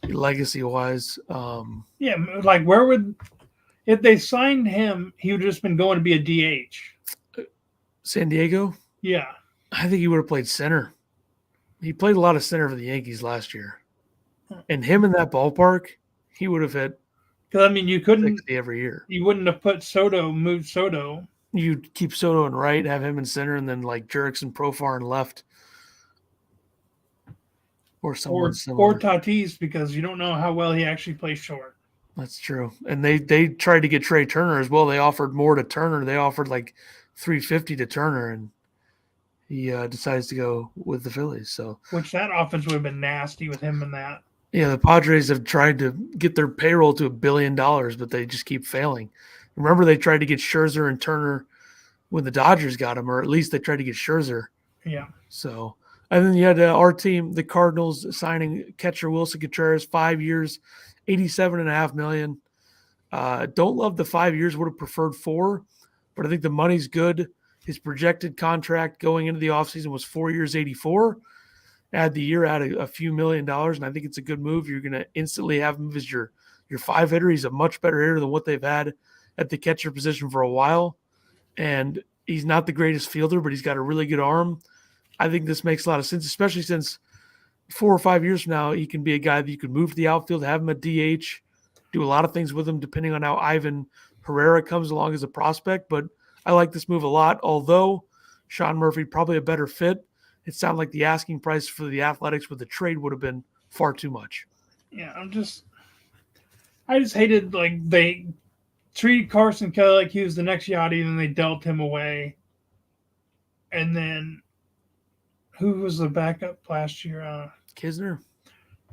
legacy-wise. Like where would – if they signed him, he would have just been going to be a DH. San Diego? Yeah. I think he would have played center. He played a lot of center for the Yankees last year. And him in that ballpark, He would have hit Because I mean, you couldn't, 60 every year. you wouldn't have moved Soto. You'd keep Soto in right, have him in center, and then like Jerks and Profar in left. Or someone Or similar. Tatis, because you don't know how well he actually plays short. That's true. And they tried to get Trey Turner as well. They offered more to Turner. They offered like $350 to Turner, and he decides to go with the Phillies. So, Which that offense would have been nasty with him in that. yeah, the Padres have tried to get their payroll to $1 billion, but they just keep failing. Remember, they tried to get Scherzer and Turner when the Dodgers got him, or at least they tried to get Scherzer. Yeah. So, and then you had our team, the Cardinals, signing catcher Wilson Contreras, 5 years, $87.5 million. Don't love the 5 years. Would have preferred 4, but I think the money's good. His projected contract going into the offseason was 4 years, 84. Add the year, add a few $1 million, and I think it's a good move. You're going to instantly have him as your 5 hitter. He's a much better hitter than what they've had at the catcher position for a while, and he's not the greatest fielder, but he's got a really good arm. I think this makes a lot of sense, especially since 4 or 5 years from now, he can be a guy that you could move to the outfield, have him at DH, do a lot of things with him, depending on how Ivan Herrera comes along as a prospect. But I like this move a lot, although Sean Murphy probably a better fit. It sounded like the asking price for the Athletics with the trade would have been far too much. Yeah, I just hated, like, they treated Carson Kelly like he was the next Yachty, and then they dealt him away. And then who was the backup last year? Kisner?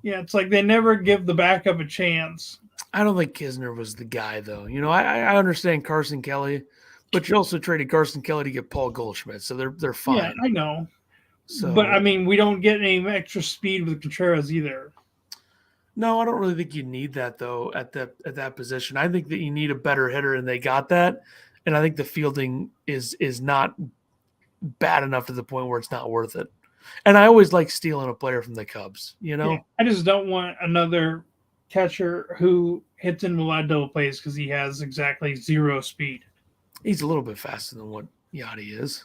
Yeah, it's like they never give the backup a chance. I don't think Kisner was the guy, though. You know, I understand Carson Kelly, but you also traded Carson Kelly to get Paul Goldschmidt, so they're fine. Yeah, I know. So, but I mean, we don't get any extra speed with Contreras either. No, I don't really think you need that though at that position. I think that you need a better hitter, and they got that. And I think the fielding is not bad enough to the point where it's not worth it. And I always like stealing a player from the Cubs. You know, Yeah, I just don't want another catcher who hits in a lot of double plays because he has exactly 0 speed. He's a little bit faster than what Yachty is.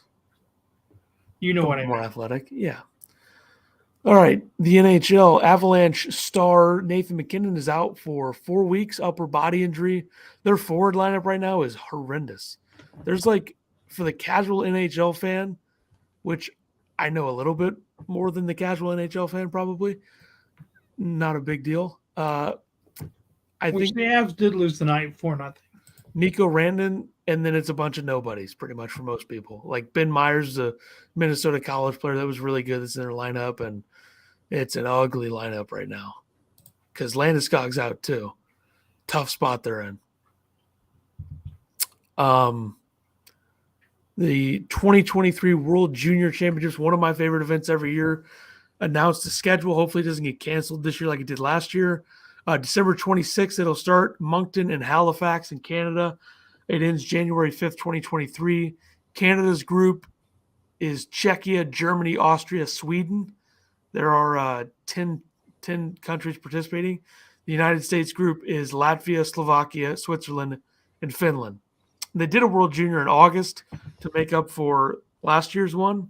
You know what I mean? More athletic, yeah. All right, the NHL Avalanche star Nathan McKinnon is out for 4 weeks, upper body injury. Their forward lineup right now is horrendous. There's like, for the casual NHL fan, which I know a little bit more than the casual NHL fan probably, not a big deal. I think the Avs did lose tonight 4-0. Nico Randon, and then it's a bunch of nobodies pretty much for most people. Like Ben Myers, the Minnesota college player that was really good that's in their lineup, and it's an ugly lineup right now because Landeskog's out too. Tough spot they're in. The 2023 World Junior Championships, one of my favorite events every year, announced the schedule. Hopefully it doesn't get canceled this year like it did last year. December 26th, it'll start Moncton and Halifax in Canada. It ends January 5th, 2023. Canada's group is Czechia, Germany, Austria, Sweden. There are 10 countries participating. The United States group is Latvia, Slovakia, Switzerland, and Finland. They did a World Junior in August to make up for last year's one,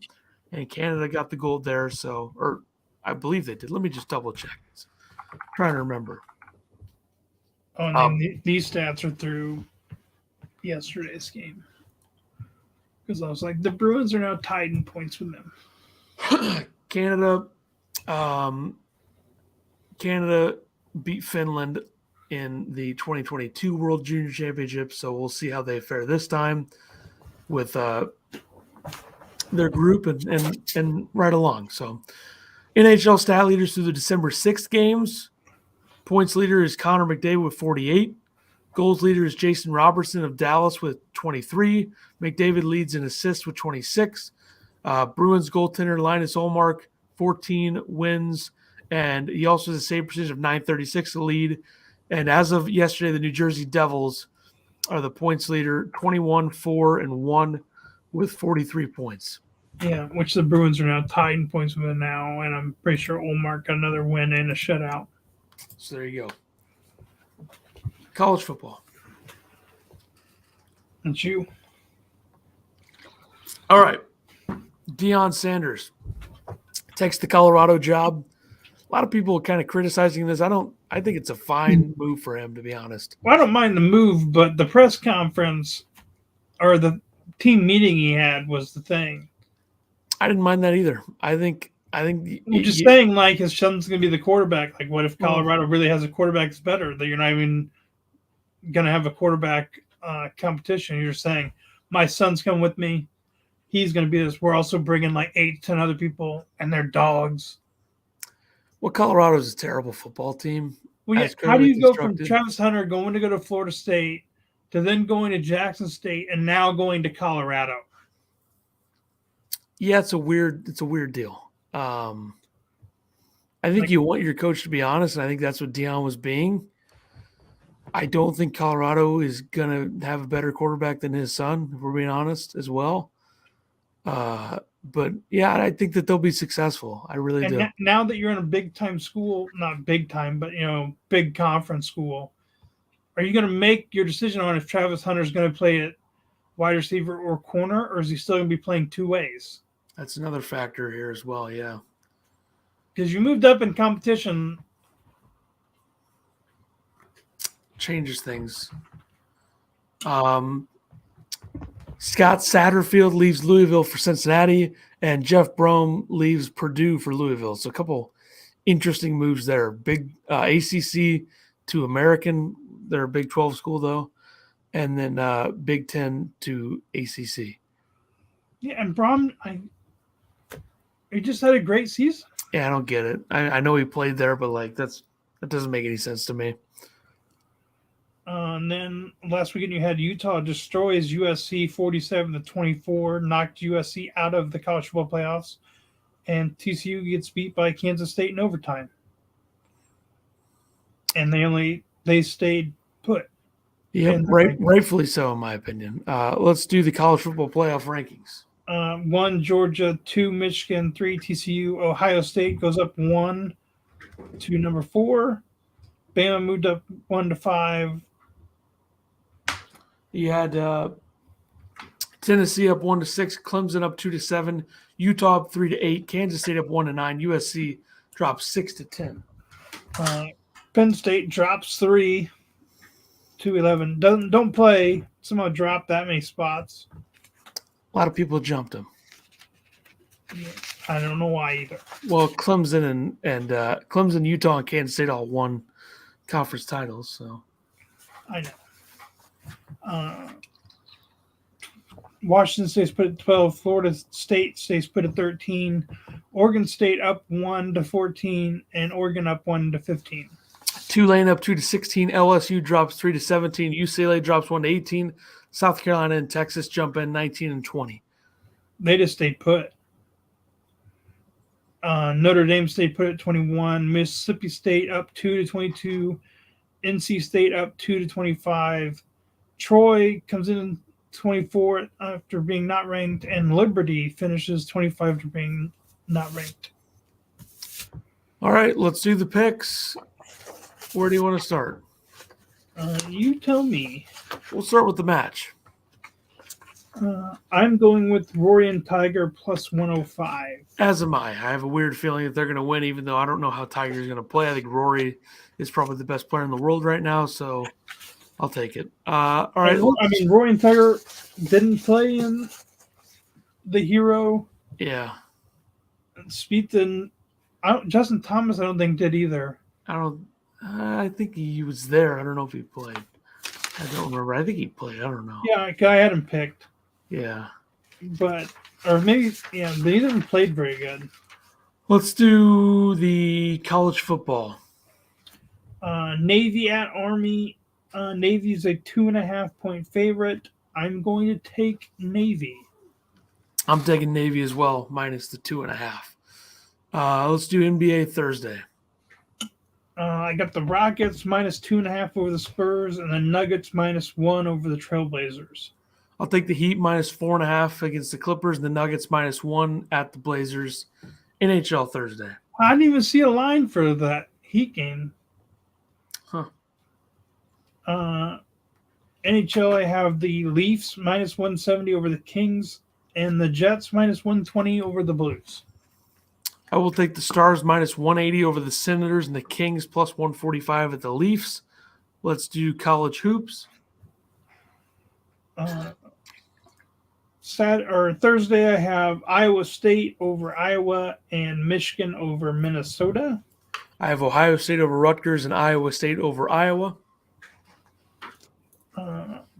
and Canada got the gold there. So, or I believe they did. Let me just double check this. I'm trying to remember. Oh, and these stats are through yesterday's game. Because I was like, the Bruins are now tied in points with them. Canada beat Finland in the 2022 World Junior Championship, so we'll see how they fare this time with their group and right along. So NHL stat leaders through the December 6th games. Points leader is Connor McDavid with 48. Goals leader is Jason Robertson of Dallas with 23. McDavid leads in assists with 26. Bruins goaltender Linus Ullmark, 14 wins, and he also has a save percentage of .936 to lead. And as of yesterday, the New Jersey Devils are the points leader, 21, 4, and 1 with 43 points. Yeah, which the Bruins are now tied in points with them now, and I'm pretty sure Ullmark got another win and a shutout. So there you go. College football. And you? All right. Deion Sanders takes the Colorado job. A lot of people kind of criticizing this. I don't I think it's a fine move for him, to be honest. Well, I don't mind the move, but the press conference or the team meeting he had was the thing. I didn't mind that either. I think I'm just saying, like, his son's going to be the quarterback. Like, what if Colorado really has a quarterback that's better? That you're not even going to have a quarterback competition. You're saying, my son's coming with me. He's going to be this. We're also bringing like 8 to 10 other people, and they're dogs. Well, Colorado's a terrible football team. Well, yeah, how do you go from Travis Hunter going to go to Florida State to then going to Jackson State and now going to Colorado? Yeah, it's a weird deal. I think you want your coach to be honest, and I think that's what Deion was being. I don't think Colorado is going to have a better quarterback than his son, if we're being honest, as well. But, yeah, I think that they'll be successful. I really do. Now that you're in a big-time school, not big-time, but, big conference school, are you going to make your decision on if Travis Hunter is going to play at wide receiver or corner, or is he still going to be playing two ways? That's another factor here as well, yeah. Because you moved up in competition. Changes things. Scott Satterfield leaves Louisville for Cincinnati, and Jeff Brom leaves Purdue for Louisville. So a couple interesting moves there. Big ACC to American. They're a Big 12 school, though. And then Big 10 to ACC. Yeah, and Brom, he just had a great season. Yeah, I don't get it. I know he played there, but that doesn't make any sense to me. And then last weekend you had Utah destroys USC 47-24, knocked USC out of the college football playoffs, and TCU gets beat by Kansas State in overtime. And they stayed put. Yeah, rightfully so, in my opinion. Let's do the college football playoff rankings. 1 Georgia, 2 Michigan, 3 TCU. Ohio State goes up 1 to number 4. Bama moved up 1 to 5. You had Tennessee up 1 to 6, Clemson up 2 to 7, Utah up 3 to 8, Kansas State up 1 to 9, USC drops 6 to 10. Penn State drops 3 to 11. Don't play. Somehow dropped that many spots. A lot of people jumped them. I don't know why either. Well, Clemson and Clemson, Utah, and Kansas State all won conference titles. So I know. Washington State's put at 12. Florida State stays put at 13. Oregon State up 1 to 14, and Oregon up 1 to 15. Tulane up 2 to 16. LSU drops 3 to 17. UCLA drops 1 to 18. South Carolina and Texas jump in 19 and 20. They just stayed put. Notre Dame stayed put at 21. Mississippi State up 2 to 22. NC State up 2 to 25. Troy comes in 24 after being not ranked, and Liberty finishes 25 after being not ranked. All right, let's do the picks. Where do you want to start? You tell me. We'll start with the match. I'm going with Rory and Tiger plus 105. As am I. I have a weird feeling that they're going to win, even though I don't know how Tiger's going to play. I think Rory is probably the best player in the world right now, so I'll take it. All right. I mean, Rory and Tiger didn't play in the Hero. Yeah. Spieth didn't. Justin Thomas, I don't think, did either. I think he was there. I don't know if he played. I don't remember. I think he played. I don't know. Yeah, I had him picked. Yeah. Or maybe, yeah, but he didn't play very good. Let's do the college football. Navy at Army. Navy is a 2.5-point favorite. I'm going to take Navy. I'm taking Navy as well, minus the 2.5. Let's do NBA Thursday. I got the Rockets minus 2.5 over the Spurs, and the Nuggets minus 1 over the Trailblazers. I'll take the Heat minus 4.5 against the Clippers, and the Nuggets minus 1 at the Blazers. NHL Thursday. I didn't even see a line for that Heat game. Huh. NHL, I have the Leafs minus 170 over the Kings, and the Jets minus 120 over the Blues. I will take the Stars minus 180 over the Senators and the Kings plus 145 at the Leafs. Let's do college hoops. Thursday, I have Iowa State over Iowa and Michigan over Minnesota. I have Ohio State over Rutgers and Iowa State over Iowa.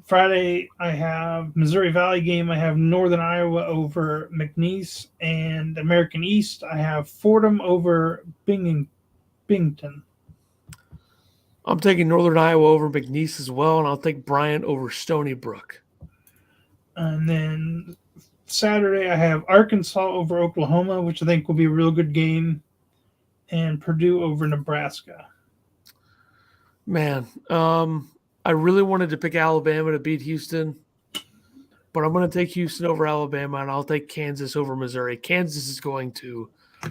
Friday, I have Missouri Valley game. I have Northern Iowa over McNeese, and American East, I have Fordham over Binghamton. I'm taking Northern Iowa over McNeese as well, and I'll take Bryant over Stony Brook. And then Saturday, I have Arkansas over Oklahoma, which I think will be a real good game, and Purdue over Nebraska. Man, I really wanted to pick Alabama to beat Houston, but I'm going to take Houston over Alabama, and I'll take Kansas over Missouri. Kansas is going to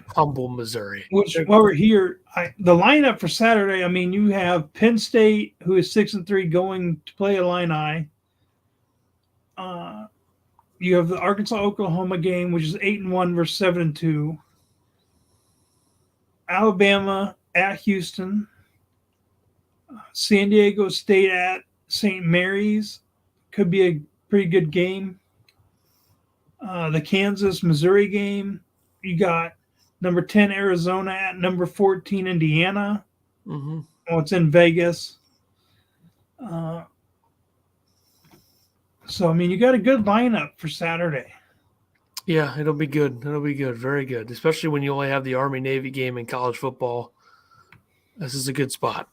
humble Missouri. Which, while we're here, the lineup for Saturday, I mean, you have Penn State, who is 6-3, going to play Illini. You have the Arkansas-Oklahoma game, which is 8-1 versus 7-2. Alabama at Houston. San Diego State at St. Mary's. Could be a pretty good game. The Kansas-Missouri game. You got number 10 Arizona at number 14 Indiana. Mm-hmm. Oh, it's in Vegas. So, I mean, you got a good lineup for Saturday. Yeah, it'll be good. It'll be good. Very good. Especially when you only have the Army-Navy game in college football. This is a good spot.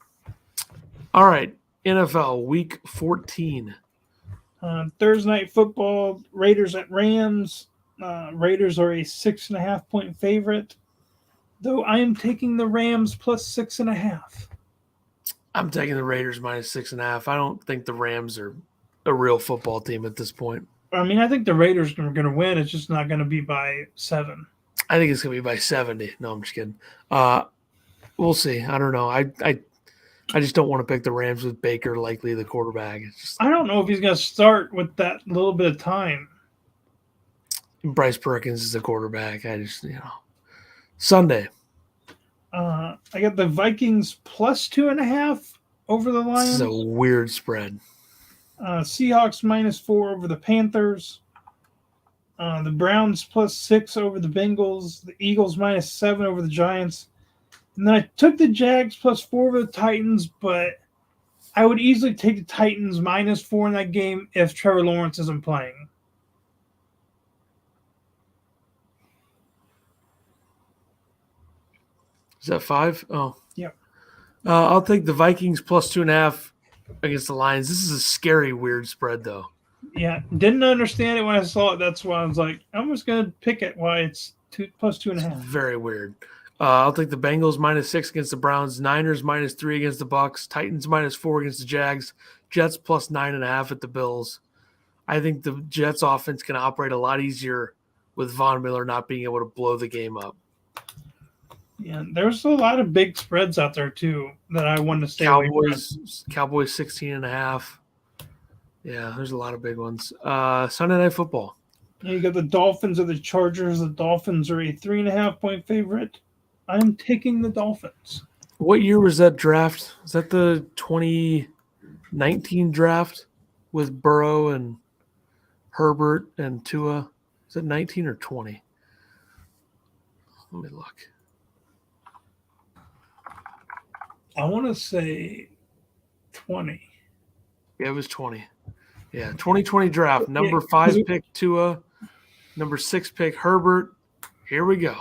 All right, NFL Week 14. Thursday night football, Raiders at Rams. Raiders are a 6.5-point favorite, though I am taking the Rams plus 6.5. I'm taking the Raiders minus 6.5. I don't think the Rams are a real football team at this point. I mean, I think the Raiders are going to win. It's just not going to be by 7. I think it's going to be by 70. No, I'm just kidding. We'll see. I don't know. I just don't want to pick the Rams with Baker likely the quarterback. It's just, I don't know if he's going to start with that little bit of time. Bryce Perkins is the quarterback. Sunday. I got the Vikings plus 2.5 over the Lions. This is a weird spread. Seahawks minus 4 over the Panthers. The Browns plus 6 over the Bengals. The Eagles minus 7 over the Giants. And then I took the Jags plus 4 over the Titans, but I would easily take the Titans minus 4 in that game if Trevor Lawrence isn't playing. Is that 5? Oh. Yep. I'll take the Vikings plus 2.5 against the Lions. This is a scary, weird spread, though. Yeah, didn't understand it when I saw it. That's why I was like, I'm just going to pick it why it's plus 2.5. It's very weird. I'll take the Bengals minus 6 against the Browns, Niners minus 3 against the Bucks, Titans minus 4 against the Jags, Jets plus 9.5 at the Bills. I think the Jets offense can operate a lot easier with Von Miller not being able to blow the game up. Yeah, there's a lot of big spreads out there too that I wanted to stay away from. Cowboys 16.5. Yeah, there's a lot of big ones. Sunday Night Football. You got the Dolphins or the Chargers. The Dolphins are a 3.5-point favorite. I'm taking the Dolphins. What year was that draft? Was that the 2019 draft with Burrow and Herbert and Tua? Is it 19 or 20? Let me look. I want to say 20. Yeah, it was 20. Yeah, 2020 draft. Number 5 pick Tua. Number 6 pick Herbert. Here we go.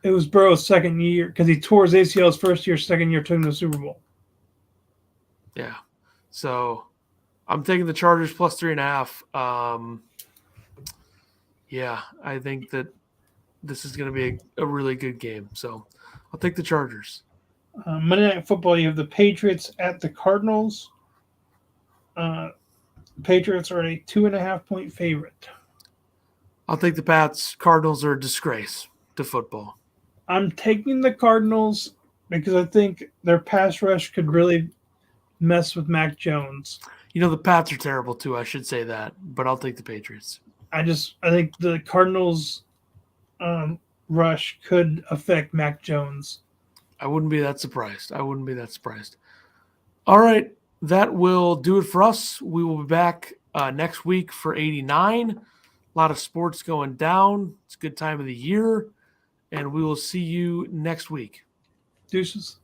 It was Burrow's second year because he tore his ACL his first year, second year took him to the Super Bowl. Yeah. So I'm taking the Chargers plus 3.5. Yeah, I think that this is going to be a really good game. So I'll take the Chargers. Monday Night Football, you have the Patriots at the Cardinals. Patriots are a 2.5-point favorite. I'll take the Pats. Cardinals are a disgrace to football. I'm taking the Cardinals because I think their pass rush could really mess with Mac Jones. You know, the Pats are terrible too. I should say that, but I'll take the Patriots. I think the Cardinals rush could affect Mac Jones. I wouldn't be that surprised. All right. That will do it for us. We will be back next week for 89. A lot of sports going down. It's a good time of the year. And we will see you next week. Deuces.